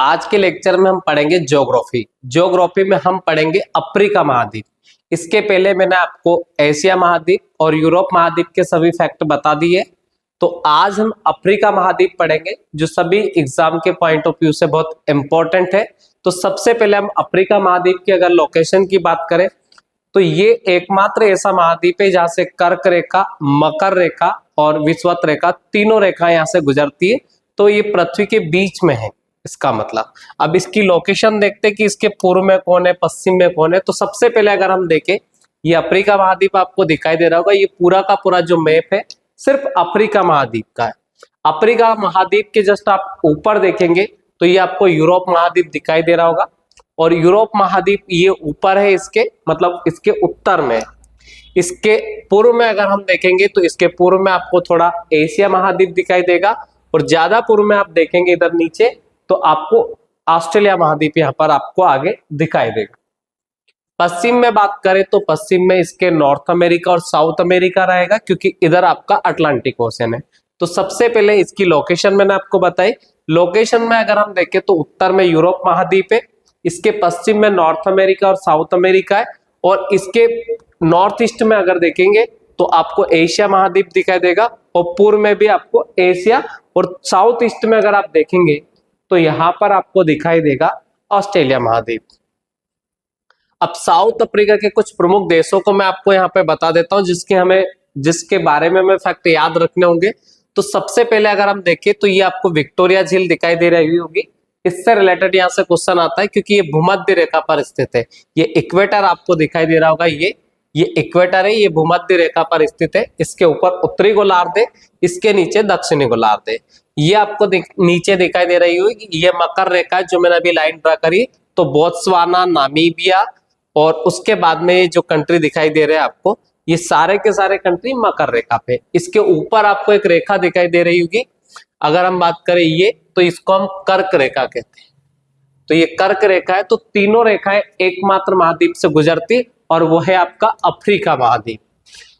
आज के लेक्चर में हम पढ़ेंगे ज्योग्राफी। ज्योग्राफी में हम पढ़ेंगे अफ्रीका महाद्वीप। इसके पहले मैंने आपको एशिया महाद्वीप और यूरोप महाद्वीप के सभी फैक्ट बता दिए। तो आज हम अफ्रीका महाद्वीप पढ़ेंगे जो सभी एग्जाम के पॉइंट ऑफ व्यू से बहुत इंपॉर्टेंट है। तो सबसे पहले हम अफ्रीका महाद्वीप की अगर लोकेशन की बात करें तो ये एकमात्र ऐसा महाद्वीप है जहां से कर्क रेखा, मकर रेखा और विषुवत रेखा तीनों रेखा यहाँ से गुजरती है। तो ये पृथ्वी के बीच में है इसका मतलब। अब इसकी लोकेशन देखते हैं कि इसके पूर्व में कौन है, पश्चिम में कौन है। तो सबसे पहले अगर हम देखें ये अफ्रीका महाद्वीप आपको दिखाई दे रहा होगा। ये पूरा का पूरा जो मैप है सिर्फ अफ्रीका महाद्वीप का है। अफ्रीका महाद्वीप के जस्ट आप ऊपर देखेंगे तो ये आपको यूरोप महाद्वीप दिखाई दे रहा होगा और यूरोप महाद्वीप ये ऊपर है, इसके मतलब इसके उत्तर में। इसके पूर्व में अगर हम देखेंगे तो इसके पूर्व में आपको थोड़ा एशिया महाद्वीप दिखाई देगा और ज्यादा पूर्व में आप देखेंगे इधर नीचे तो आपको ऑस्ट्रेलिया महाद्वीप यहाँ पर आपको आगे दिखाई देगा। पश्चिम में बात करें तो पश्चिम में इसके नॉर्थ अमेरिका और साउथ अमेरिका रहेगा क्योंकि इधर आपका अटलांटिक ओशन है। तो सबसे पहले इसकी लोकेशन मैंने आपको बताई। लोकेशन में अगर हम देखें तो उत्तर में यूरोप महाद्वीप है, इसके पश्चिम में नॉर्थ अमेरिका और साउथ अमेरिका है और इसके नॉर्थ ईस्ट में अगर देखेंगे तो आपको एशिया महाद्वीप दिखाई देगा और पूर्व में भी आपको एशिया और साउथ ईस्ट में अगर आप देखेंगे तो यहाँ पर आपको दिखाई देगा ऑस्ट्रेलिया महाद्वीप। अब साउथ अफ्रीका के कुछ प्रमुख देशों को मैं आपको यहाँ पे बता देता हूँ जिसके बारे में हमें फैक्ट याद रखने होंगे। तो सबसे पहले अगर हम देखें तो ये आपको विक्टोरिया झील दिखाई दे रही होगी। इससे रिलेटेड यहाँ से क्वेश्चन आता है क्योंकि ये भूमध्य रेखा पर स्थित है। ये इक्वेटर आपको दिखाई दे रहा होगा, ये इक्वेटर है, ये भूमध्य रेखा पर स्थित है। इसके ऊपर उत्तरी गोलार्ध है, इसके नीचे दक्षिणी गोलार्ध है। ये आपको नीचे दिखाई दे रही होगी, ये मकर रेखा है जो मैंने अभी लाइन ड्रा करी। तो बोत्सवाना, नामीबिया और उसके बाद में ये जो कंट्री दिखाई दे रहे हैं आपको, ये सारे के सारे कंट्री मकर रेखा पे। इसके ऊपर आपको एक रेखा दिखाई दे रही होगी, अगर हम बात करें ये तो इसको हम कर्क रेखा कहते हैं। तो ये कर्क रेखा है। तो तीनों रेखाएं एकमात्र महाद्वीप से गुजरती और वो है आपका अफ्रीका महाद्वीप।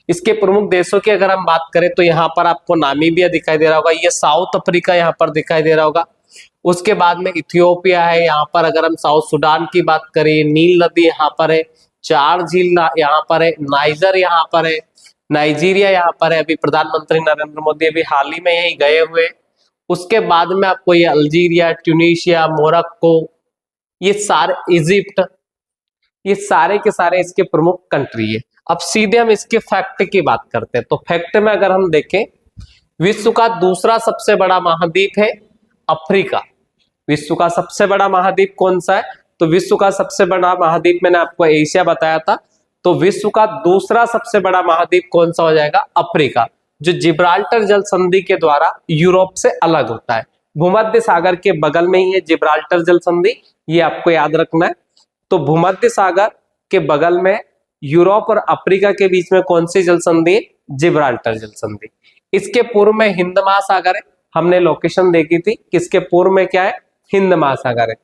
इसके प्रमुख देशों की अगर हम बात करें तो यहाँ पर आपको नामीबिया दिखाई दे रहा होगा, ये साउथ अफ्रीका यहाँ पर दिखाई दे रहा होगा। उसके बाद में इथियोपिया है, यहाँ पर अगर हम साउथ सुडान की बात करें, नील नदी यहाँ पर है, चार झील यहाँ पर है, नाइजर यहाँ पर है, नाइजीरिया यहाँ पर है। अभी प्रधानमंत्री नरेंद्र मोदी अभी हाल ही में यहीं गए हुए। उसके बाद में आपको ये अल्जीरिया, ट्यूनीशिया, मोरक्को, ये सारे, इजिप्ट, ये सारे के सारे इसके प्रमुख कंट्री है। अब सीधे हम इसके फैक्ट की बात करते हैं। तो फैक्ट में अगर हम देखें विश्व का दूसरा सबसे बड़ा महाद्वीप है अफ्रीका। विश्व का सबसे बड़ा महाद्वीप कौन सा है? तो विश्व का सबसे बड़ा महाद्वीप मैंने आपको एशिया बताया था। तो विश्व का दूसरा सबसे बड़ा महाद्वीप कौन सा हो जाएगा? अफ्रीका, जो जिब्राल्टर जल संधि के द्वारा यूरोप से अलग होता है। भूमध्य सागर के बगल में ही है जिब्राल्टर जल संधि, ये आपको याद रखना है। तो भूमध्य सागर के बगल में यूरोप और अफ्रीका के बीच में कौन सी जल संधि है? जिब्राल्टर जल संधि। इसके पूर्व में हिंद महासागर है, हमने लोकेशन देखी थी। किसके पूर्व में क्या है? हिंद महासागर है।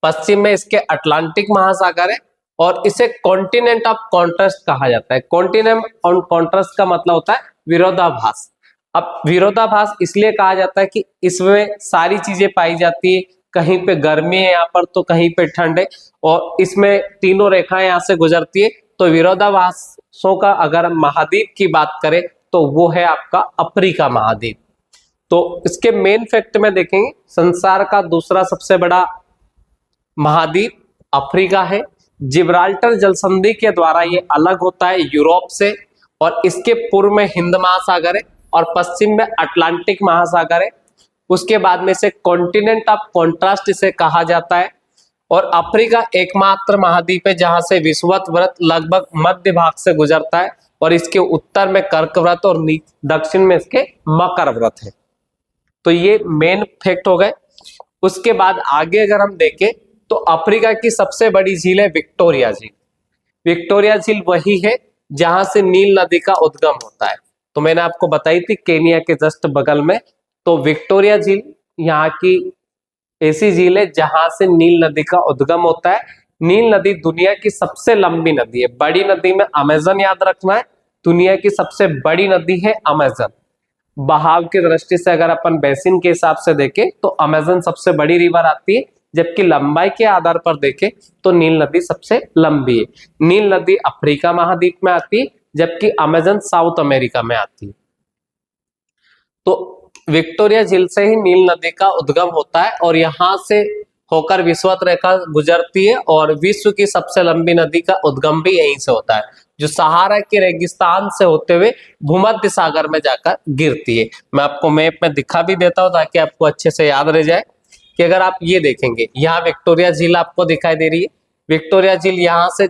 पश्चिम में इसके अटलांटिक महासागर है और इसे कॉन्टिनेंट ऑफ कॉन्ट्रास्ट कहा जाता है। कॉन्टिनेंट ऑन कॉन्ट्रास्ट का मतलब होता है विरोधाभास। अब विरोधाभास इसलिए कहा जाता है कि इसमें सारी चीजें पाई जाती है, कहीं पे गर्मी है यहाँ पर तो कहीं पे ठंड है और इसमें तीनों रेखाएं यहाँ से गुजरती है। तो विरोधाभासों का अगर महाद्वीप की बात करें तो वो है आपका अफ्रीका महाद्वीप। तो इसके मेन फैक्ट में देखेंगे, संसार का दूसरा सबसे बड़ा महाद्वीप अफ्रीका है। जिब्राल्टर जल संधि के द्वारा ये अलग होता है यूरोप से और इसके पूर्व में हिंद महासागर है और पश्चिम में अटलांटिक महासागर है। उसके बाद में से कॉन्टिनेंट ऑफ कॉन्ट्रास्ट इसे कहा जाता है और अफ्रीका एकमात्र महाद्वीप है जहां से विषुवत व्रत लगभग मध्य भाग से गुजरता है और इसके उत्तर में कर्क व्रत और दक्षिण में इसके मकर व्रत है। तो ये मेन फैक्ट हो गए। उसके बाद आगे अगर हम देखें तो अफ्रीका की सबसे बड़ी झील है विक्टोरिया झील। विक्टोरिया झील वही है जहां से नील नदी का उद्गम होता है। तो मैंने आपको बताई थी केनिया के जस्ट बगल में। तो विक्टोरिया झील यहाँ की ऐसी झील है जहां से नील नदी का उद्गम होता है। नील नदी दुनिया की सबसे लंबी नदी है। बड़ी नदी में अमेजन याद रखना है, दुनिया की सबसे बड़ी नदी है अमेजन। बहाव की दृष्टि से अगर अपन बेसिन के हिसाब से देखें तो अमेजन सबसे बड़ी रिवर आती है, जबकि लंबाई के आधार पर देखें तो नील नदी सबसे लंबी है। नील नदी अफ्रीका महाद्वीप में आती है, जबकि अमेजन साउथ अमेरिका में आती है। तो विक्टोरिया झील से ही नील नदी का उद्गम होता है और यहां से होकर विषुवत रेखा गुजरती है और विश्व की सबसे लंबी नदी का उद्गम भी यहीं से होता है, जो सहारा के रेगिस्तान से होते हुए भूमध्य सागर में जाकर गिरती है। मैं आपको मैप में दिखा भी देता हूं ताकि आपको अच्छे से याद रह जाए कि अगर आप ये देखेंगे, यहाँ विक्टोरिया झील आपको दिखाई दे रही है, विक्टोरिया झील यहाँ से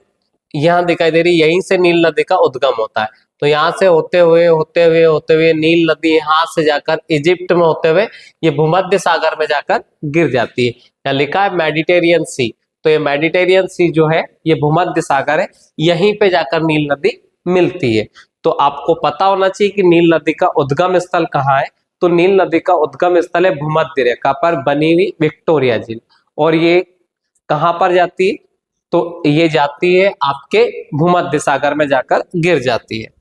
यहाँ दिखाई दे रही है, यहीं से नील नदी का उद्गम होता है। तो यहाँ से होते हुए नील नदी यहाँ से जाकर इजिप्ट में होते हुए ये भूमध्य सागर में जाकर गिर जाती है। यहाँ लिखा है मेडिटेरियन सी, तो ये मेडिटेरियन सी जो है ये भूमध्य सागर है, यहीं पे जाकर नील नदी मिलती है। तो आपको पता होना चाहिए कि नील नदी का उद्गम स्थल कहाँ है। तो नील नदी का उद्गम स्थल है भूमध्य रेखा पर बनी हुई विक्टोरिया झील, और ये कहाँ पर जाती है, तो ये जाती है आपके भूमध्य सागर में जाकर गिर जाती है।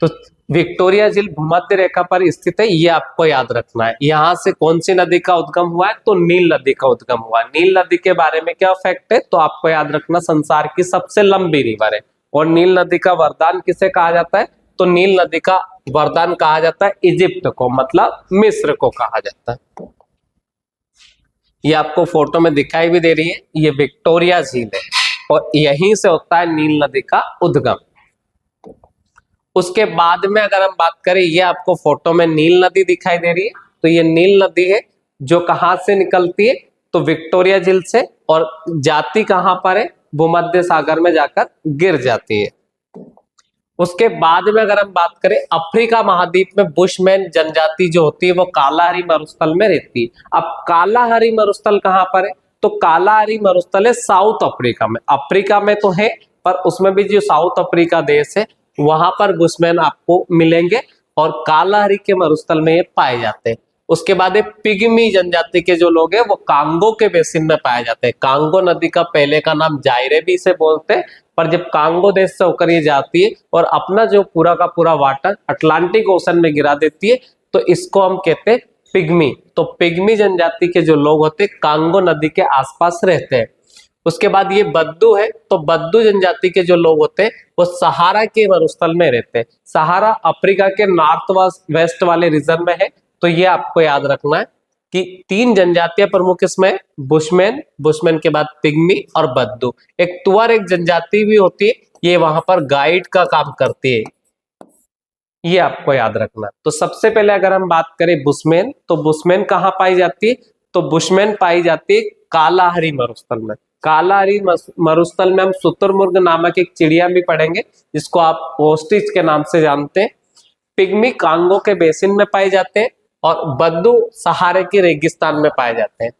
तो विक्टोरिया झील भूमध्य रेखा पर स्थित है, ये आपको याद रखना है। यहां से कौन सी नदी का उद्गम हुआ है, तो नील नदी का उद्गम हुआ है। नील नदी के बारे में क्या फैक्ट है, तो आपको याद रखना संसार की सबसे लंबी रिवर है। और नील नदी का वरदान किसे कहा जाता है, तो नील नदी का वरदान कहा जाता है इजिप्ट को, मतलब मिस्र को कहा जाता है। ये आपको फोटो में दिखाई भी दे रही है, ये विक्टोरिया झील है और यहीं से होता है नील नदी का उद्गम। उसके बाद में अगर हम बात करें, ये आपको फोटो में नील नदी दिखाई दे रही है, तो ये नील नदी है जो कहां से निकलती है, तो विक्टोरिया झील से, और जाती कहां पर है, भूमध्य सागर में जाकर गिर जाती है। उसके बाद में अगर हम बात करें, अफ्रीका महाद्वीप में बुशमैन जनजाति जो होती है वो कालाहारी मरुस्थल में रहती है। अब कालाहारी मरुस्थल कहां पर है, तो कालाहारी मरुस्थल है साउथ अफ्रीका में। अफ्रीका में तो है, पर उसमें भी जो साउथ अफ्रीका देश है वहां पर बुशमैन आपको मिलेंगे और कालाहारी के मरुस्थल में ये पाए जाते हैं। उसके बाद पिग्मी जनजाति के जो लोग हैं वो कांगो के बेसिन में पाए जाते हैं। कांगो नदी का पहले का नाम जायरे भी इसे बोलते हैं, पर जब कांगो देश से होकर ये जाती है और अपना जो पूरा का पूरा वाटर अटलांटिक ओशन में गिरा देती है, तो इसको हम कहते हैं पिग्मी। तो पिग्मी जनजाति के जो लोग होते हैं कांगो नदी के आसपास रहते हैं। उसके बाद ये बद्दू है, तो बद्दू जनजाति के जो लोग होते हैं वो सहारा के मरुस्थल में रहते हैं। सहारा अफ्रीका के नॉर्थ वेस्ट वाले रीजन में है। तो ये आपको याद रखना है कि 3 जनजातियां प्रमुख इसमें, बुशमैन, बुशमैन के बाद पिग्मी और बद्दू। एक तुअर जनजाति भी होती है, ये वहां पर गाइड का काम करती है, ये आपको याद रखना। तो सबसे पहले अगर हम बात करें बुशमैन, तो बुशमैन कहाँ पाई जाती है, तो बुशमैन पाई जाती है कालाहारी मरुस्थल में। कालाहारी मरुस्थल में हम शुतुरमुर्ग नामक एक चिड़िया भी पढ़ेंगे, जिसको आप ओस्ट्रिच के नाम से जानते हैं। पिग्मी कांगो के बेसिन में पाए जाते हैं और बद्दू सहारे के रेगिस्तान में पाए जाते हैं।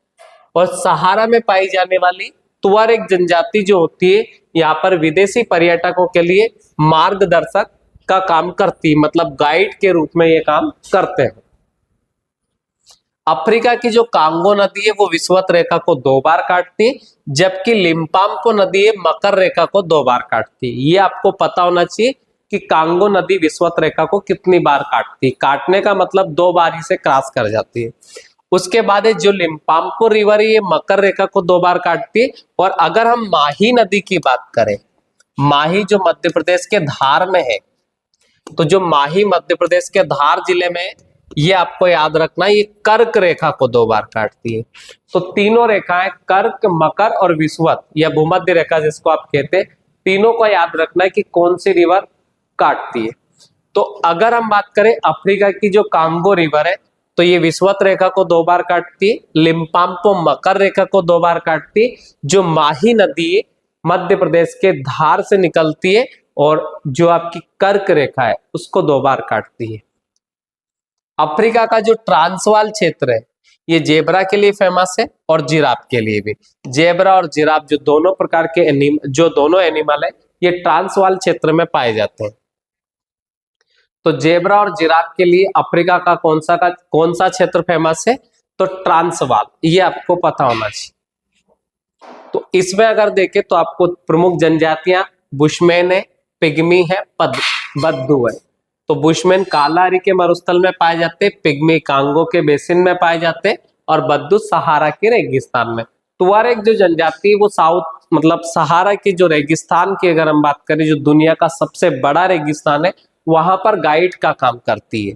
और सहारा में पाई जाने वाली तुअर जनजाति जो होती है, यहाँ पर विदेशी पर्यटकों के लिए मार्गदर्शक का काम करती है, मतलब गाइड के रूप में ये काम करते हैं। अफ्रीका की जो कांगो नदी है वो विषुवत रेखा को 2 बार काटती है, जबकि लिम्पोपो नदी है मकर रेखा को 2 बार काटती है। ये आपको पता होना चाहिए कि कांगो नदी विषुवत रेखा को कितनी बार काटती है। काटने का मतलब 2 बार इसे क्रॉस कर जाती है। उसके बाद जो लिम्पोपो रिवर है ये मकर रेखा को 2 बार काटती है। और अगर हम माही नदी की बात करें, माही जो मध्य प्रदेश के धार में है, तो जो माही मध्य प्रदेश के धार जिले में, ये आपको याद रखना, ये कर्क रेखा को 2 बार काटती है। तो तीनों रेखाएं कर्क, मकर और विषुवत या भूमध्य रेखा जिसको आप कहते हैं, तीनों को याद रखना है कि कौन सी रिवर काटती है। तो अगर हम बात करें अफ्रीका की जो कांगो रिवर है, तो ये विषुवत रेखा को 2 बार काटती है, लिम्पोपो मकर रेखा को 2 बार काटती है। जो माही नदी है मध्य प्रदेश के धार से निकलती है और जो आपकी कर्क रेखा है उसको 2 बार काटती है। अफ्रीका का जो ट्रांसवाल क्षेत्र है ये जेब्रा के लिए फेमस है और जिराफ के लिए भी। जेब्रा और जिराफ जो दोनों प्रकार के दोनों एनिमल है ये ट्रांसवाल क्षेत्र में पाए जाते हैं। तो जेब्रा और जिराफ के लिए अफ्रीका का कौन सा क्षेत्र फेमस है, तो ट्रांसवाल, ये आपको पता होना चाहिए। तो इसमें अगर देखें तो आपको प्रमुख जनजातियां बुशमैन है, पिग्मी है, बद्दू है। तो बुशमैन काला अरी के मरुस्थल में पाए जाते हैं, पिग्मी कांगो के बेसिन में पाए जाते हैं और बद्दू सहारा के रेगिस्तान में। तुआरेग जो जनजाति है वो साउथ मतलब सहारा की जो रेगिस्तान की अगर हम बात करें, जो दुनिया का सबसे बड़ा रेगिस्तान है, वहां पर गाइड का काम करती है।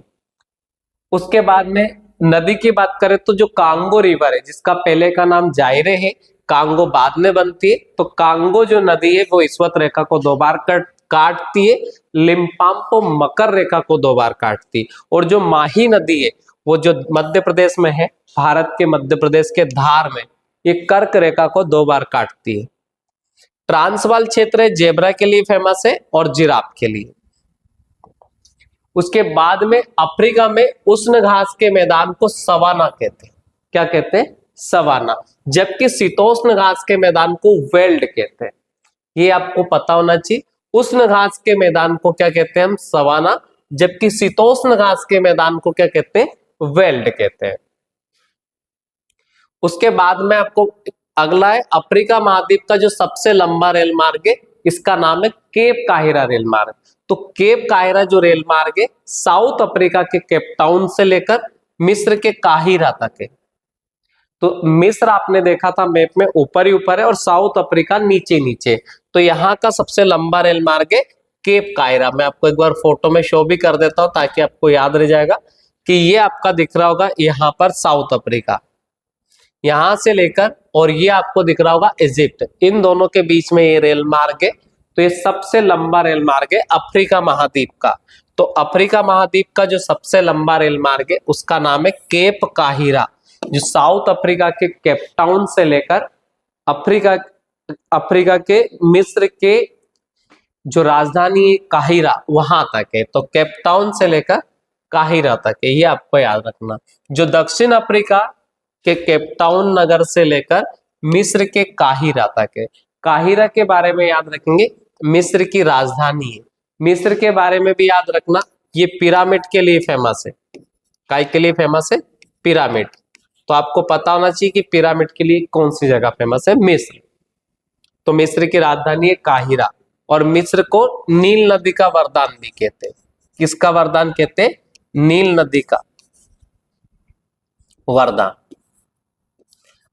उसके बाद में नदी की बात करें तो जो कांगो रिवर है, जिसका पहले का नाम जायरे है, कांगो बाद में बनती है, तो कांगो जो नदी है वो ईश्वत रेखा को 2 बार काटती है, लिम्पाम्पो मकर रेखा को 2 बार काटती है। और जो माही नदी है वो जो मध्य प्रदेश में है, भारत के मध्य प्रदेश के धार में, ये कर्क रेखा को 2 बार काटती है। ट्रांसवाल क्षेत्र जेब्रा के लिए फेमस है और जिराफ के लिए। उसके बाद में अफ्रीका में उष्ण घास के मैदान को सवाना कहते हैं। क्या कहते हैं? सवाना। जबकि शीतोष्ण घास के मैदान को वेल्ड कहते हैं। ये आपको पता होना चाहिए। उष्ण घास के मैदान को क्या कहते हैं हम? सवाना। जबकि शीतोष्ण घास के मैदान को क्या कहते हैं? वेल्ड कहते हैं। उसके बाद में आपको अगला है अफ्रीका महाद्वीप का जो सबसे लंबा रेल मार्ग है, इसका नाम है केप काहिरा रेल मार्ग। तो केप काहिरा जो रेल मार्ग है, साउथ अफ्रीका के केप टाउन से लेकर मिस्र के काहिरा तक है। तो मिस्र आपने देखा था मैप में ऊपर ही ऊपर है और साउथ अफ्रीका नीचे नीचे। तो यहाँ का सबसे लंबा रेल मार्ग है केप काहिरा। मैं आपको एक बार फोटो में शो भी कर देता हूं ताकि आपको याद रह जाएगा कि ये आपका दिख रहा होगा यहाँ पर साउथ अफ्रीका, यहां से लेकर, और ये आपको दिख रहा होगा इजिप्ट। इन दोनों के बीच में ये रेल मार्ग है। तो ये सबसे लंबा रेल मार्ग है अफ्रीका महाद्वीप का। तो अफ्रीका महाद्वीप का जो सबसे लंबा रेल मार्ग है उसका नाम है केप काहिरा, जो साउथ अफ्रीका के केप टाउन से लेकर अफ्रीका के मिस्र के जो राजधानी है काहिरा वहां तक है। तो केप टाउन से लेकर काहिरा तक है, ये आपको याद रखना। जो दक्षिण अफ्रीका के केप टाउन नगर से लेकर मिस्र के काहिरा तक है। काहिरा के बारे में याद रखेंगे, मिस्र की राजधानी है। मिस्र के बारे में भी याद रखना, ये पिरामिड के लिए फेमस है। काय के लिए फेमस है? पिरामिड। तो आपको पता होना चाहिए कि पिरामिड के लिए कौन सी जगह फेमस है? मिस्र। तो मिस्र की राजधानी है काहिरा। और मिस्र को नील नदी का वरदान भी कहते हैं। किसका वरदान कहते हैं? नील नदी का वरदान।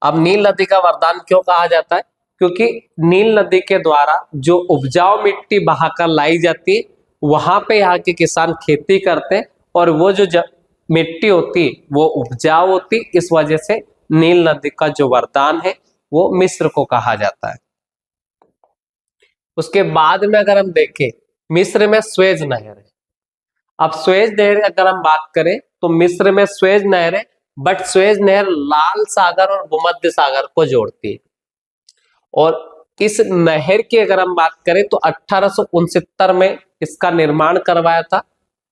अब नील नदी का वरदान क्यों कहा जाता है? क्योंकि नील नदी के द्वारा जो उपजाऊ मिट्टी बहाकर लाई जाती है, वहां पे यहाँ के किसान खेती करते हैं और वो जो मिट्टी होती है वो उपजाऊ होती, इस वजह से नील नदी का जो वरदान है वो मिस्र को कहा जाता है। उसके बाद में अगर हम देखें, मिस्र में स्वेज नहर है। अब स्वेज नहर अगर हम बात करें तो मिस्र में स्वेज नहर है, बट स्वेज नहर लाल सागर और भूमध्य सागर को जोड़ती है। और इस नहर की अगर हम बात करें तो 1869 में इसका निर्माण करवाया था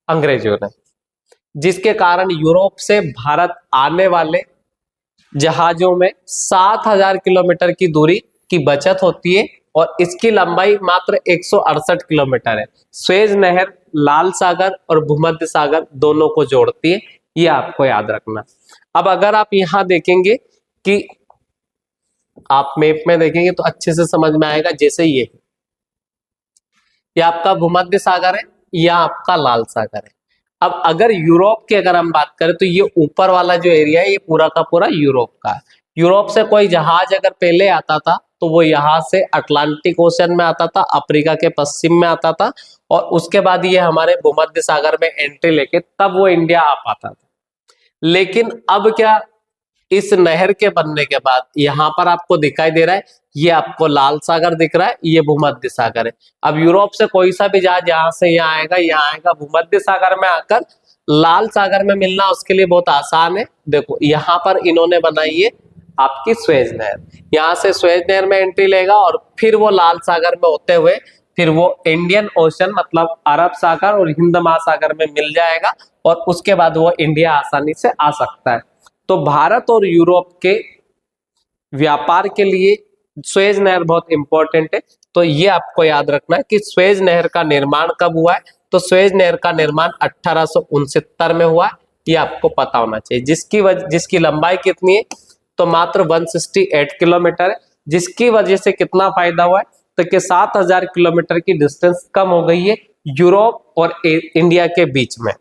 अंग्रेजों ने, जिसके कारण यूरोप से भारत आने वाले जहाजों में 7000 किलोमीटर की दूरी की बचत होती है और इसकी लंबाई मात्र 168 किलोमीटर है। स्वेज नहर लाल सागर और भूमध्य सागर दोनों को जोड़ती है, ये आपको याद रखना। अब अगर आप यहां देखेंगे कि आप मैप में देखेंगे तो अच्छे से समझ में आएगा। जैसे ये आपका भूमध्य सागर है, यह आपका लाल सागर है। अब अगर यूरोप की अगर हम बात करें तो ये ऊपर वाला जो एरिया है ये पूरा का पूरा यूरोप का है। यूरोप से कोई जहाज अगर पहले आता था तो वो यहाँ से अटलांटिक ओशन में आता था, अफ्रीका के पश्चिम में आता था और उसके बाद ये हमारे भूमध्य सागर में एंट्री लेके तब वो इंडिया आ पाता था। लेकिन अब क्या, इस नहर के बनने के बाद यहाँ पर आपको दिखाई दे रहा है, ये आपको लाल सागर दिख रहा है, ये भूमध्य सागर है। अब यूरोप से कोई सा भी जहाज यहाँ से यहाँ आएगा भूमध्य सागर में आकर लाल सागर में मिलना उसके लिए बहुत आसान है। देखो यहाँ पर इन्होंने बनाई है आपकी स्वेज नहर, यहाँ से स्वेज नहर में एंट्री लेगा और फिर वो लाल सागर में होते हुए फिर वो इंडियन ओशन मतलब अरब सागर और हिंद महासागर में मिल जाएगा और उसके बाद वो इंडिया आसानी से आ सकता है। तो भारत और यूरोप के व्यापार के लिए स्वेज नहर बहुत इंपॉर्टेंट है। तो ये आपको याद रखना है कि स्वेज नहर का निर्माण कब हुआ है। तो स्वेज नहर का निर्माण 1869 में हुआ है, ये आपको पता होना चाहिए। जिसकी लंबाई कितनी है? तो मात्र 168 किलोमीटर है। जिसकी वजह से कितना फायदा हुआ है? कि 7,000 किलोमीटर की डिस्टेंस कम हो गई है यूरोप और इंडिया के बीच में।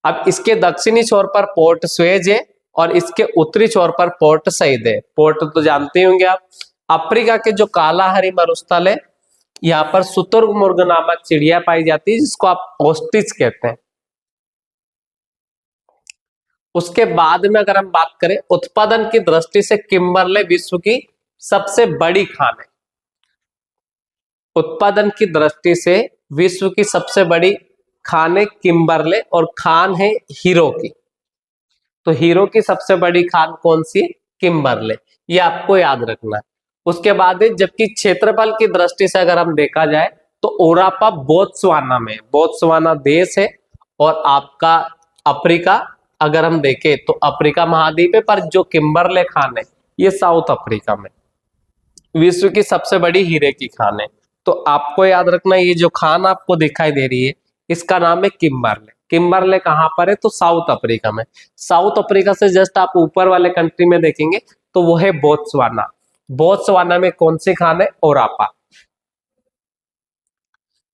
अब इसके दक्षिणी छोर पर पोर्ट सुएज है और इसके उत्तरी छोर पर पोर्ट सईद है। पोर्ट तो जानते होंगे आप। अफ्रीका के जो कालाहारी मरुस्थल है, यहाँ पर शुतुरमुर्ग नामक चिड़िया पाई जाती है जिसको आप ऑस्ट्रिच कहते हैं। उसके बाद में अगर हम बात करें उत्पादन की दृष्टि से किम्बरले विश्व की सबसे बड़ी खान है। उत्पादन की दृष्टि से विश्व की सबसे बड़ी खान है किम्बरले और खान है हीरो की। तो हीरो की सबसे बड़ी खान कौन सी है? किम्बरले। ये आपको याद रखना है। उसके बाद जबकि क्षेत्रफल की दृष्टि से अगर हम देखा जाए तो ओरापा बोत्सवाना में, बोत्सवाना देश है और आपका अफ्रीका अगर हम देखें तो अफ्रीका महाद्वीप है, पर जो किम्बरले खान है ये साउथ अफ्रीका में। विश्व की सबसे बड़ी हीरे की खान है। तो आपको याद रखना ये जो खान आपको दिखाई दे रही है इसका नाम है किम्बरले। किम्बरले कहां पर है? तो साउथ अफ्रीका में। साउथ अफ्रीका से जस्ट आप ऊपर वाले कंट्री में देखेंगे तो वो है बोत्सवाना। बोत्सवाना में कौन सी खान है? ओरापा।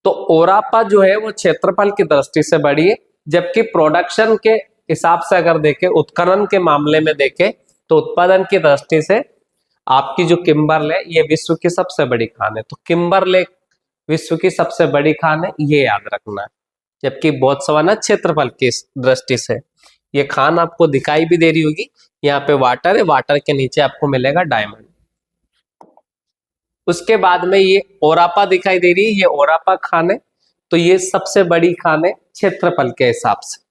तो ओरापा जो है वो क्षेत्रफल की दृष्टि से बड़ी है, जबकि प्रोडक्शन के हिसाब से अगर देखें, उत्खनन के मामले में देखें तो उत्पादन की दृष्टि से आपकी जो किम्बरले ये विश्व की सबसे बड़ी खान है। तो किम्बरले विश्व की सबसे बड़ी खान है, ये याद रखना है। जबकि बोत्सवाना क्षेत्रफल की दृष्टि से ये खान आपको दिखाई भी दे रही होगी। यहाँ पे वाटर है, वाटर के नीचे आपको मिलेगा डायमंड। उसके बाद में ये ओरापा दिखाई दे रही है, ये ओरापा खान है। तो ये सबसे बड़ी खान है क्षेत्रफल के हिसाब से।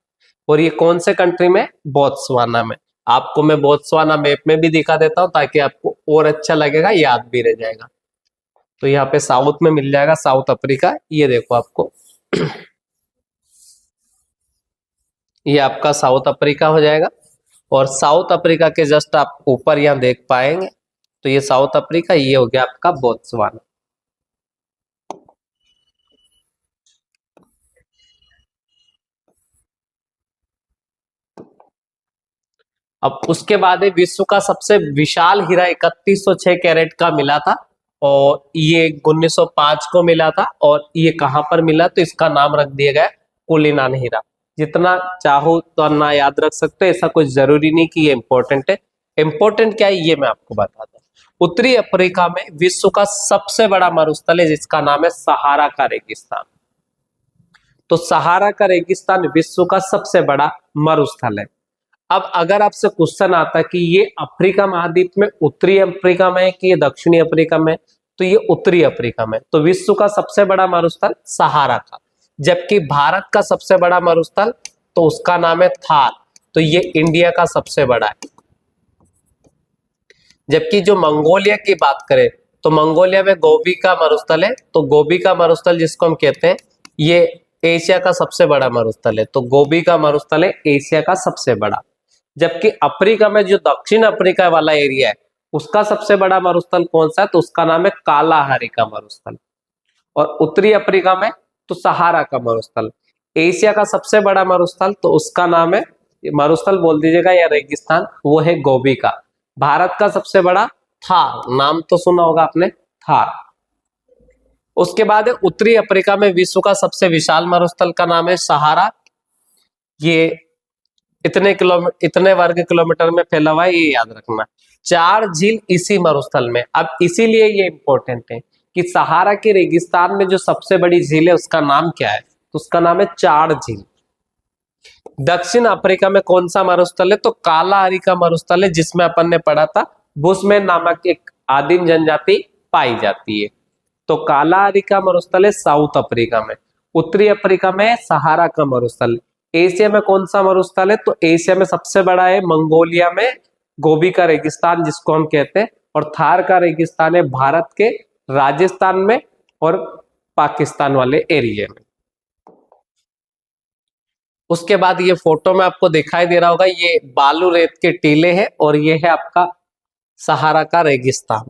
और ये कौन से कंट्री में? बोत्सवाना में। आपको मैं बोत्सवाना मैप में भी दिखा देता हूं ताकि आपको और अच्छा लगेगा, याद भी रह जाएगा। तो यहाँ पे साउथ में मिल जाएगा साउथ अफ्रीका। ये देखो आपको ये आपका साउथ अफ्रीका हो जाएगा। और साउथ अफ्रीका के जस्ट आप ऊपर यहाँ देख पाएंगे तो ये साउथ अफ्रीका, ये हो गया आपका बोत्सवाना। अब उसके बाद विश्व का सबसे विशाल हीरा 3106 कैरेट का मिला था और ये 1905 को मिला था। और ये कहां पर मिला? तो इसका नाम रख दिया गया कुलीनान हीरा। जितना चाहो तो ना याद रख सकते, ऐसा कुछ जरूरी नहीं कि ये इंपॉर्टेंट है। इंपॉर्टेंट क्या है ये मैं आपको बताता हूँ। उत्तरी अफ्रीका में विश्व का सबसे बड़ा मरुस्थल है जिसका नाम है सहारा का रेगिस्तान। तो सहारा का रेगिस्तान विश्व का सबसे बड़ा मरुस्थल है। अब अगर आपसे क्वेश्चन आता कि ये अफ्रीका महाद्वीप में उत्तरी अफ्रीका में है कि ये दक्षिणी अफ्रीका में, तो ये उत्तरी अफ्रीका में। तो विश्व का सबसे बड़ा मरुस्थल सहारा का। जबकि भारत का सबसे बड़ा मरुस्थल तो उसका नाम है थार। तो ये इंडिया का सबसे बड़ा है। जबकि जो मंगोलिया की बात करें तो मंगोलिया में गोबी का मरुस्थल है। तो गोबी का मरुस्थल जिसको हम कहते हैं ये एशिया का सबसे बड़ा मरुस्थल है। तो गोबी का मरुस्थल है एशिया का सबसे बड़ा। जबकि अफ्रीका में जो दक्षिण अफ्रीका वाला एरिया है उसका सबसे बड़ा मरुस्थल कौन सा है? तो उसका नाम है कालाहारी का मरुस्थल। और उत्तरी अफ्रीका में तो सहारा का मरुस्थल। एशिया का सबसे बड़ा मरुस्थल तो उसका नाम है, मरुस्थल बोल दीजिएगा या रेगिस्तान, वो है गोबी का। भारत का सबसे बड़ा थार, नाम तो सुना होगा आपने, थार। उसके बाद उत्तरी अफ्रीका में विश्व का सबसे विशाल मरुस्थल का नाम है सहारा। ये इतने वर्ग किलोमीटर में फैला हुआ है, ये याद रखना। 4 झील इसी मरुस्थल में। अब इसीलिए ये इंपॉर्टेंट है कि सहारा के रेगिस्तान में जो सबसे बड़ी झील है उसका नाम क्या है? तो उसका नाम है 4 झील। दक्षिण अफ्रीका में कौन सा मरुस्थल है? तो कालाहारी का मरुस्थल है जिसमें अपन ने पढ़ा था बुशमैन नामक एक आदिम जनजाति पाई जाती है। तो कालाहारी का मरुस्थल है साउथ अफ्रीका में। उत्तरी अफ्रीका में सहारा का मरुस्थल। एशिया में कौन सा मरुस्थल है? तो एशिया में सबसे बड़ा है मंगोलिया में गोबी का रेगिस्तान जिसको हम कहते हैं। और थार का रेगिस्तान है भारत के राजस्थान में और पाकिस्तान वाले एरिया में। उसके बाद ये फोटो में आपको दिखाई दे रहा होगा, ये बालू रेत के टीले हैं और ये है आपका सहारा का रेगिस्तान।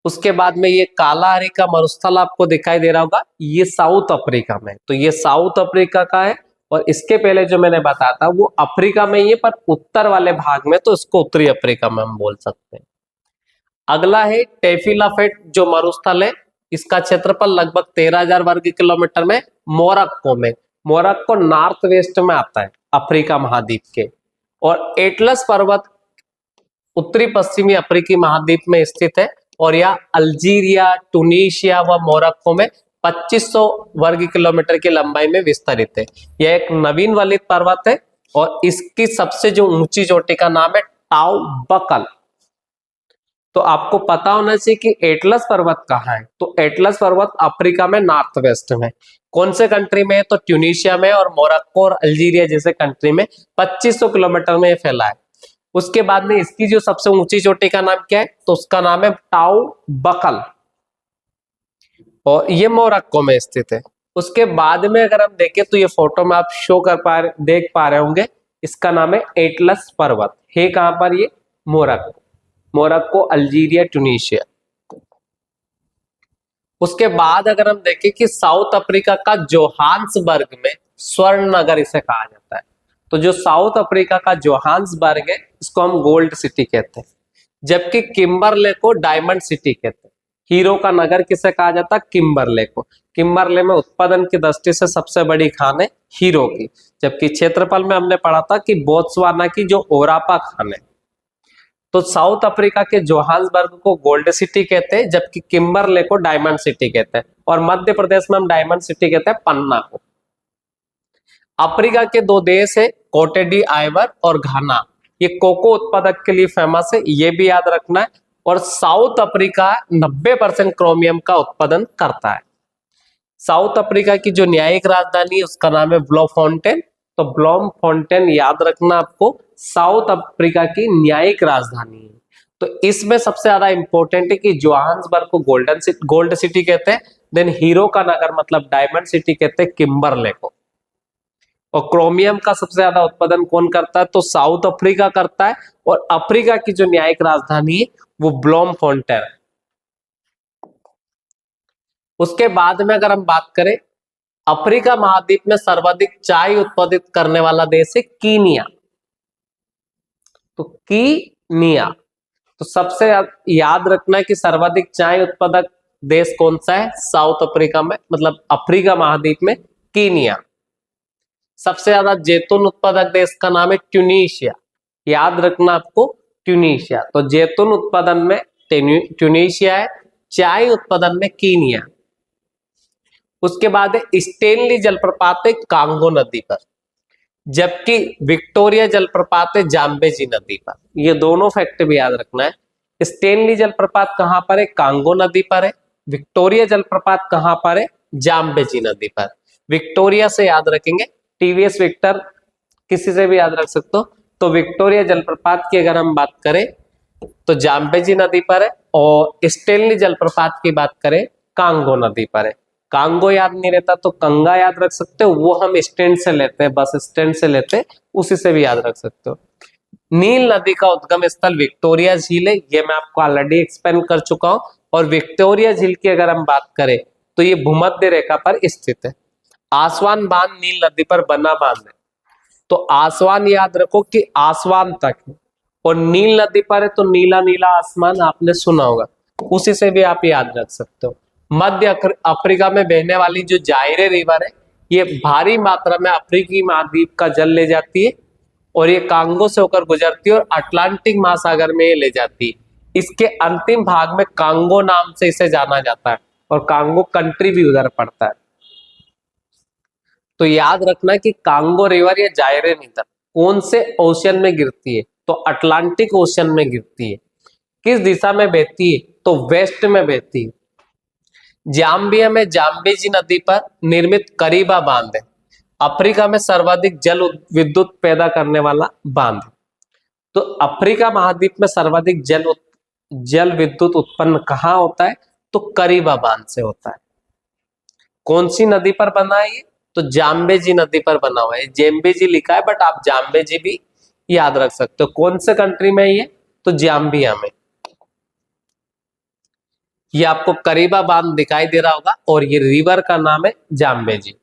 उसके बाद में ये कालाहारी का मरुस्थल आपको दिखाई दे रहा होगा, ये साउथ अफ्रीका में। तो ये साउथ अफ्रीका का है। और इसके पहले जो मैंने बताया था वो अफ्रीका में ही है पर उत्तर वाले भाग में, तो इसको उत्तरी अफ्रीका में हम बोल सकते हैं। अगला है टेफिलाफेट जो मरुस्थल है, इसका क्षेत्रफल लगभग 13,000 वर्ग किलोमीटर में मोरक्को में। मोरक्को नॉर्थ वेस्ट में आता है अफ्रीका महाद्वीप के। और एटलस पर्वत उत्तरी पश्चिमी अफ्रीकी महाद्वीप में स्थित है और यह अल्जीरिया, टूनीशिया व मोरक्को में 2500 वर्ग किलोमीटर की लंबाई में विस्तरित है। यह एक नवीन वलित पर्वत है और इसकी सबसे जो ऊंची चोटी का नाम है टाउ बकल। तो आपको पता होना चाहिए कि एटलस पर्वत कहाँ है। तो एटलस पर्वत अफ्रीका में नॉर्थ वेस्ट में। कौन से कंट्री में है? तो ट्यूनीशिया में और मोरक्को और अल्जीरिया जैसे कंट्री में 2500 किलोमीटर में फैला है। उसके बाद में इसकी जो सबसे ऊंची चोटी का नाम क्या है? तो उसका नाम है टाउ बकल और ये मोरक्को में स्थित है। उसके बाद में अगर हम देखें तो ये फोटो में आप देख पा रहे होंगे, इसका नाम है एटलस पर्वत। है कहां पर? ये मोरक्को, अल्जीरिया, ट्यूनीशिया। उसके बाद अगर हम देखें कि साउथ अफ्रीका का जोहान्सबर्ग में स्वर्ण नगर इसे कहा जाता है। तो जो साउथ अफ्रीका का जोहान्सबर्ग है इसको हम गोल्ड सिटी कहते हैं, जबकि किम्बरले को डायमंड सिटी कहते हैं। हीरो का नगर किसे कहा जाता है? किम्बरले को। किम्बरले में उत्पादन की दृष्टि से सबसे बड़ी खान है हीरो की, जबकि क्षेत्रफल में हमने पढ़ा था कि बोत्सवाना की जो ओरापा खान है। तो साउथ अफ्रीका के जोहान्सबर्ग को गोल्ड सिटी कहते हैं, जबकि किम्बरले को डायमंड सिटी कहते हैं। और मध्य प्रदेश में हम डायमंड सिटी कहते हैं पन्ना को। अफ्रीका के दो देश है कोटे डी आइवर और घाना। ये कोको उत्पादक के लिए फेमस है, ये भी याद रखना है। और साउथ अफ्रीका 90% क्रोमियम का उत्पादन करता है। साउथ अफ्रीका की जो न्यायिक राजधानी है उसका नाम है ब्लोमफोंटेन। तो ब्लोमफोंटेन याद रखना आपको, साउथ अफ्रीका की न्यायिक राजधानी है। तो इसमें सबसे ज्यादा इंपॉर्टेंट है कि जोहान्सबर्ग को गोल्ड सिटी कहते हैं, देन हीरो का नगर मतलब डायमंड सिटी कहते हैं किम्बरले को। और क्रोमियम का सबसे ज्यादा उत्पादन कौन करता है? तो साउथ अफ्रीका करता है। और अफ्रीका की जो न्यायिक राजधानी है वो ब्लोमफोंटेन है। उसके बाद में अगर हम बात करें, अफ्रीका महाद्वीप में सर्वाधिक चाय उत्पादित करने वाला देश है कीनिया। तो कीनिया, तो सबसे याद रखना है कि सर्वाधिक चाय उत्पादक देश कौन सा है? साउथ अफ्रीका में, मतलब अफ्रीका महाद्वीप में कीनिया। सबसे ज्यादा जैतून उत्पादक देश का नाम है ट्यूनीशिया। याद रखना आपको, ट्यूनीशिया। तो जैतून उत्पादन में ट्यूनीशिया है, चाय उत्पादन में कीनिया। उसके बाद है स्टेनली जलप्रपात है कांगो नदी पर, जबकि विक्टोरिया जलप्रपात है जाम्बेजी नदी पर। ये दोनों फैक्ट भी याद रखना है। स्टेनली जलप्रपात कहां पर है? कांगो नदी पर है। विक्टोरिया जलप्रपात कहां पर है? जाम्बेजी नदी पर। विक्टोरिया से याद रखेंगे, टीवीएस विक्टर किसी से भी याद रख सकते हो। तो विक्टोरिया जलप्रपात की अगर हम बात करें तो जाम्बेजी नदी पर है, और स्टेनली जलप्रपात की बात करें कांगो नदी पर है। कांगो याद नहीं रहता तो कंगा याद रख सकते हो, वो हम स्टैंड से लेते हैं, बस स्टैंड से लेते हैं, उसी से भी याद रख सकते हो। नील नदी का उद्गम स्थल विक्टोरिया झील है, ये मैं आपको ऑलरेडी एक्सप्लेन कर चुका हूं। और विक्टोरिया झील की अगर हम बात करें तो ये भूमध्य रेखा पर स्थित है। आसवान बांध नील नदी पर बना बांध है। तो आसवान याद रखो कि आसवान तक है, और नील नदी पर है तो नीला नीला आसमान आपने सुना होगा, उसी से भी आप याद रख सकते हो। मध्य अफ्रीका में बहने वाली जो जायरे रिवर है, ये भारी मात्रा में अफ्रीकी महाद्वीप का जल ले जाती है, और ये कांगो से होकर गुजरती है और अटलांटिक महासागर में ले जाती है। इसके अंतिम भाग में कांगो नाम से इसे जाना जाता है, और कांगो कंट्री भी उधर पड़ता है। तो याद रखना कि कांगो रिवर या जायरे रिवर कौन से ओशन में गिरती है? तो अटलांटिक ओशन में गिरती है। किस दिशा में बहती है? तो वेस्ट में बहती है। जाम्बिया में जाम्बेजी नदी पर निर्मित करीबा बांध है, अफ्रीका में सर्वाधिक जल विद्युत पैदा करने वाला बांध। तो अफ्रीका महाद्वीप में सर्वाधिक जल विद्युत उत्पन्न कहाँ होता है? तो करीबा बांध से होता है। कौन सी नदी पर बना है ये? तो जाम्बेजी नदी पर बना हुआ है। जेम्बेजी लिखा है बट आप जाम्बेजी भी याद रख सकते हो। कौन से कंट्री में ये? तो जाम्बिया में। ये आपको करीबा बांध दिखाई दे रहा होगा, और ये रिवर का नाम है जाम्बेजी।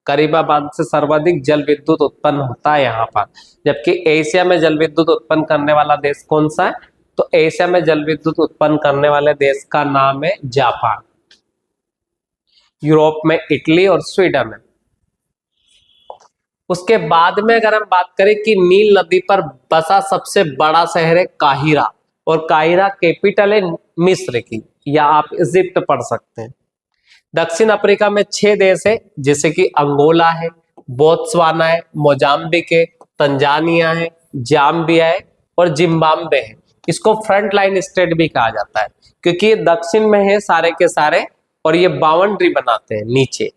करीबा बांध से सर्वाधिक जल विद्युत उत्पन्न होता है यहाँ पर। जबकि एशिया में जल विद्युत उत्पन्न करने वाला देश कौन सा है? तो एशिया में जल विद्युत उत्पन्न करने वाले देश का नाम है जापान। यूरोप में इटली और स्वीडन है। उसके बाद में अगर हम बात करें कि नील नदी पर बसा सबसे बड़ा शहर है काहिरा, और काहिरा कैपिटल है मिस्र की, या आप इजिप्ट पढ़ सकते हैं। दक्षिण अफ्रीका में 6 देश है, जैसे कि अंगोला है, बोत्सवाना है, मोजाम्बिक है, तंजानिया है, जाम्बिया है और जिम्बाब्वे है। इसको फ्रंट लाइन स्टेट भी कहा जाता है क्योंकि ये दक्षिण में है सारे के सारे, और ये बाउंड्री बनाते हैं नीचे,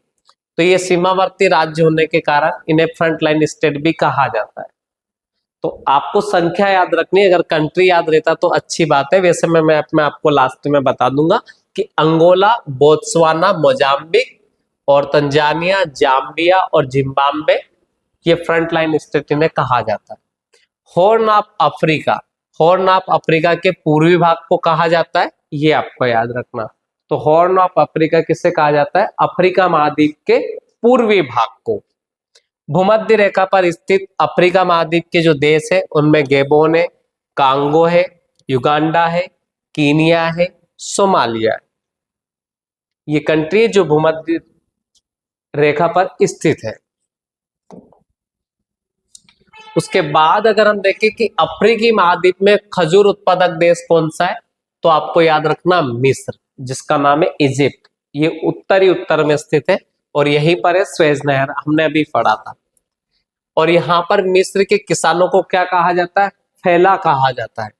तो ये सीमावर्ती राज्य होने के कारण इन्हें फ्रंट लाइन स्टेट भी कहा जाता है। तो आपको संख्या याद रखनी है, अगर कंट्री याद रहता तो अच्छी बात है, वैसे मैं आपको लास्ट में बता दूंगा कि अंगोला, बोत्सवाना, मोजाम्बिक और तंजानिया, जाम्बिया और जिम्बाब्वे ये फ्रंट लाइन स्टेट इन्हें कहा जाता है। Horn of Africa, horn of Africa के पूर्वी भाग को कहा जाता है, ये आपको याद रखना। तो हॉर्न ऑफ अफ्रीका किसे कहा जाता है? अफ्रीका महाद्वीप के पूर्वी भाग को। भूमध्य रेखा पर स्थित अफ्रीका महाद्वीप के जो देश है उनमें गैबोन है, कांगो है, युगांडा है, कीनिया है, सोमालिया है। ये कंट्री जो भूमध्य रेखा पर स्थित है। उसके बाद अगर हम देखें कि अफ्रीकी महाद्वीप में खजूर उत्पादक देश कौन सा है, तो आपको याद रखना मिस्र, जिसका नाम है इजिप्ट। ये उत्तर में स्थित है और यहीं पर है स्वेज नहर, हमने अभी पढ़ा था। और यहाँ पर मिस्र के किसानों को क्या कहा जाता है? फैला कहा जाता है।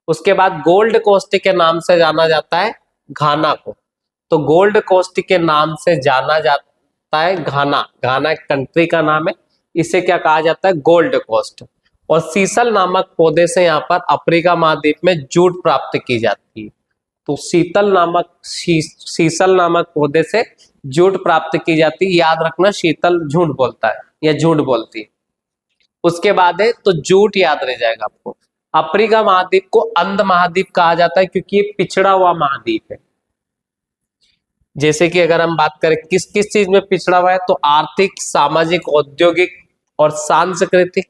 उसके बाद गोल्ड कोस्ट के नाम से जाना जाता है घाना को। तो गोल्ड कोस्ट के नाम से जाना जाता है घाना, घाना एक कंट्री का नाम है, इसे क्या कहा जाता है? Gold coast. और सीसल नामक पौधे से यहाँ पर अफ्रीका महाद्वीप में जूट प्राप्त की जाती है। तो सीसल नामक पौधे से जूट प्राप्त की जाती है। याद रखना, शीतल झूठ बोलता है या झूठ बोलती है। उसके बाद है तो जूट याद रह जाएगा आपको। अफ्रीका महाद्वीप को अंध महाद्वीप कहा जाता है क्योंकि ये पिछड़ा हुआ महाद्वीप है। जैसे कि अगर हम बात करें किस किस चीज में पिछड़ा हुआ है, तो आर्थिक, सामाजिक, औद्योगिक और सांस्कृतिक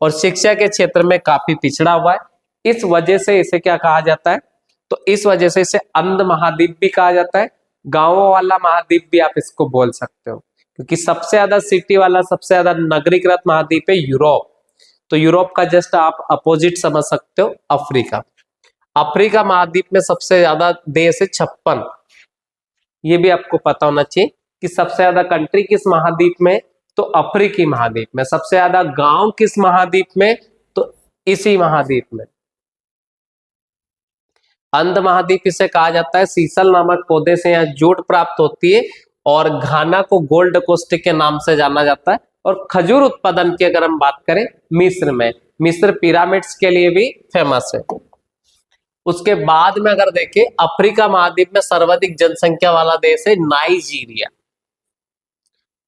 और शिक्षा के क्षेत्र में काफी पिछड़ा हुआ है। इस वजह से इसे क्या कहा जाता है? तो इस वजह से इसे अंध महाद्वीप भी कहा जाता है, गांवों वाला महाद्वीप भी आप इसको बोल सकते हो, क्योंकि सबसे ज्यादा सिटी वाला, सबसे ज्यादा नगरीकृत महाद्वीप है यूरोप। तो यूरोप का जस्ट आप अपोजिट समझ सकते हो अफ्रीका। अफ्रीका महाद्वीप में सबसे ज्यादा देश है 56। ये भी आपको पता होना चाहिए कि सबसे ज्यादा कंट्री किस महाद्वीप में, तो अफ्रीकी महाद्वीप में। सबसे ज्यादा गांव किस महाद्वीप में, तो इसी महाद्वीप में। अंध महाद्वीप इसे कहा जाता है, सीसल नामक पौधे से यहाँ जूट प्राप्त होती है, और घाना को गोल्ड कोस्ट के नाम से जाना जाता है। और खजूर उत्पादन की अगर हम बात करें मिस्र में, मिस्र पिरामिड्स के लिए भी फेमस है। उसके बाद में अगर देखें अफ्रीका महाद्वीप में सर्वाधिक जनसंख्या वाला देश है नाइजीरिया।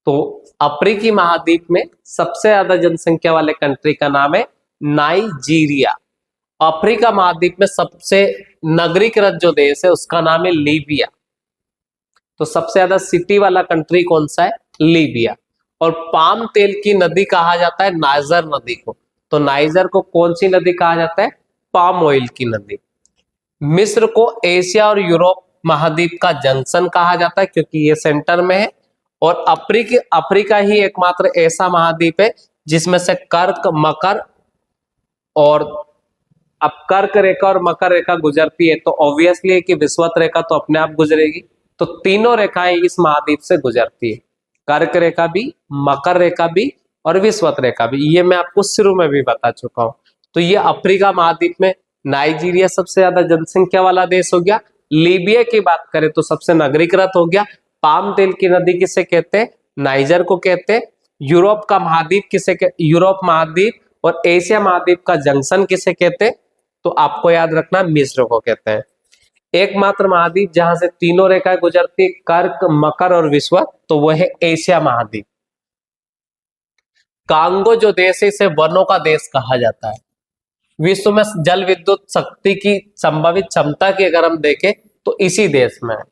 तो अफ्रीकी महाद्वीप में सबसे ज्यादा जनसंख्या वाले कंट्री का नाम है नाइजीरिया। अफ्रीका महाद्वीप में सबसे नगरीकृत जो देश है उसका नाम है लीबिया। तो सबसे ज्यादा सिटी वाला कंट्री कौन सा है? लीबिया। और पाम तेल की नदी कहा जाता है नाइजर नदी को। तो नाइजर को कौन सी नदी कहा जाता है? पाम ऑयल की नदी। मिस्र को एशिया और यूरोप महाद्वीप का जंक्शन कहा जाता है क्योंकि ये सेंटर में है। और अफ्रीका ही एकमात्र ऐसा महाद्वीप है जिसमें से कर्क, मकर और अब कर्क रेखा और मकर रेखा गुजरती है, तो ऑब्वियसली कि विषुवत रेखा तो अपने आप गुजरेगी। तो तीनों रेखाएं इस महाद्वीप से गुजरती है, कर्क रेखा भी, मकर रेखा भी और विषुवत रेखा भी। ये मैं आपको शुरू में भी बता चुका हूं। तो ये अफ्रीका महाद्वीप में नाइजीरिया सबसे ज्यादा जनसंख्या वाला देश हो गया। लीबिया की बात करें तो सबसे नगरीकृत हो गया। पाम तेल की नदी किसे कहते हैं? नाइजर को कहते हैं। यूरोप का महाद्वीप किसे यूरोप महाद्वीप और एशिया महाद्वीप का जंक्शन किसे कहते हैं? तो आपको याद रखना मिस्र को कहते हैं। एकमात्र महाद्वीप जहां से तीनों रेखाएं गुजरती, कर्क, मकर और विषुवत, तो वह है एशिया महाद्वीप। कांगो जो देश है इसे वनों का देश कहा जाता है। विश्व में जल विद्युत शक्ति की संभावित क्षमता की अगर हम देखें तो इसी देश में है।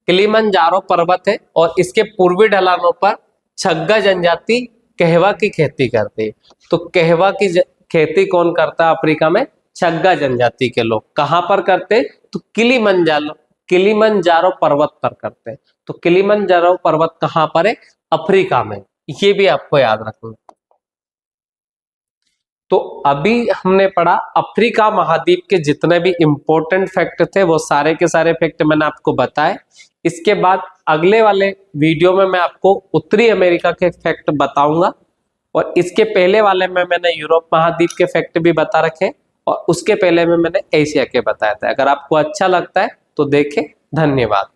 किलिमंजारो पर्वत है और इसके पूर्वी ढलानों पर छग्गा जनजाति कहवा की खेती करती है। तो कहवा की खेती कौन करता है अफ्रीका में? चग्गा जनजाति के लोग। कहां पर करते? तो किलिमंजारो पर्वत पर करते हैं। तो किलिमंजारो पर्वत कहां पर है? अफ्रीका में। ये भी आपको याद रखना। तो अभी हमने पढ़ा अफ्रीका महाद्वीप के जितने भी इंपॉर्टेंट फैक्ट थे वो सारे के सारे फैक्ट मैंने आपको बताए। इसके बाद अगले वाले वीडियो में मैं आपको उत्तरी अमेरिका के फैक्ट बताऊंगा, और इसके पहले वाले में मैंने यूरोप महाद्वीप के फैक्ट भी बता रखे, और उसके पहले में मैंने एशिया के बताया था। अगर आपको अच्छा लगता है तो देखें। धन्यवाद।